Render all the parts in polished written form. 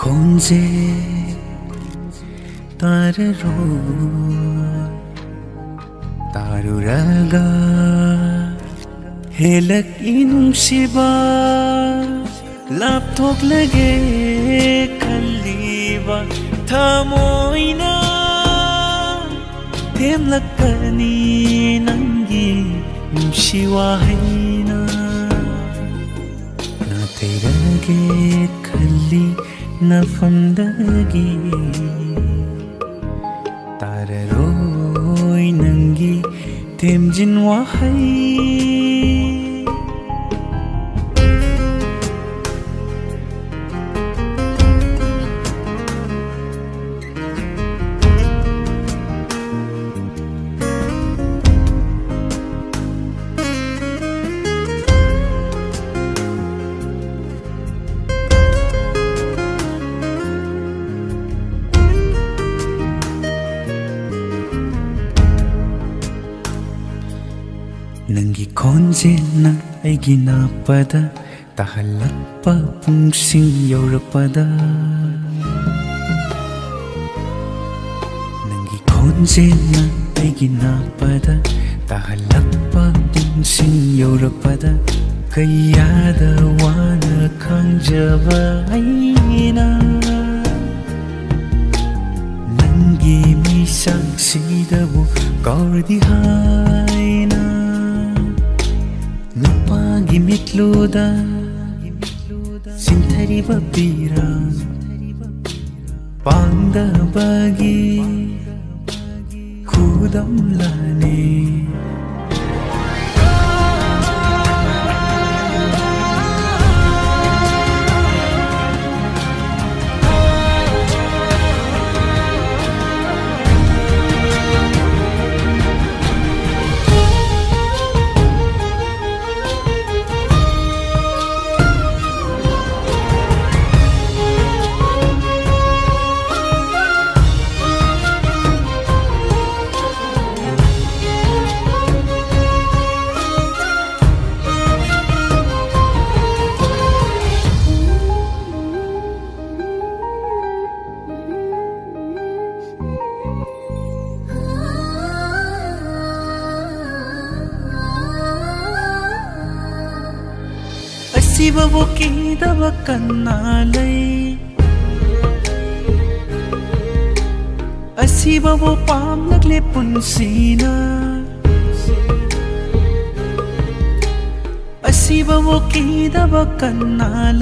khonje tararo taruraga helak inung siba lapthok lage khalliba thamoina themlakani nangi nungsiwa haina na teirage khalli nafamdagi tararoi nangi temjin wahai Nangi khonjena aigi napada tahalakpa pungsing yaurapada Nangi khonjena aigi napada tahalakpa pungsing yaurapada kayada wana khangjaba aina Nangi misang sidabu kaurdi haina Nupagi mitluda sinthari babira pangda bagi khudam lane Ashibabu kidaba kana Ashibabu pamlagle punsina Ashibabu kidaba kana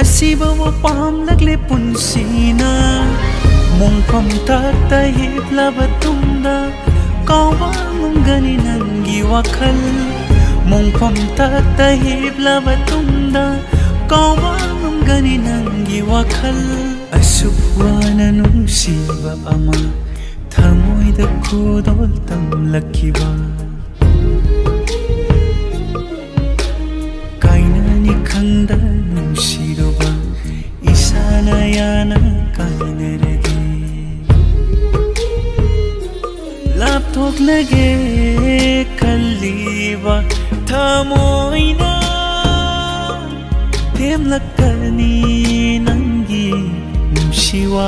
Ashibabu pamlagle punsina Mungpam takta hiplaba tunda kawangungani nangi wakhal Mungpam takta hiplaba tunda kawangungani nangi wakhal Asubwana nungsiba ama thamoida khudol tamlakiba Kainani khangda nungsiroba isana yana kainarage lapthok lage khalliba thamoina themlakani nangi nungsiwa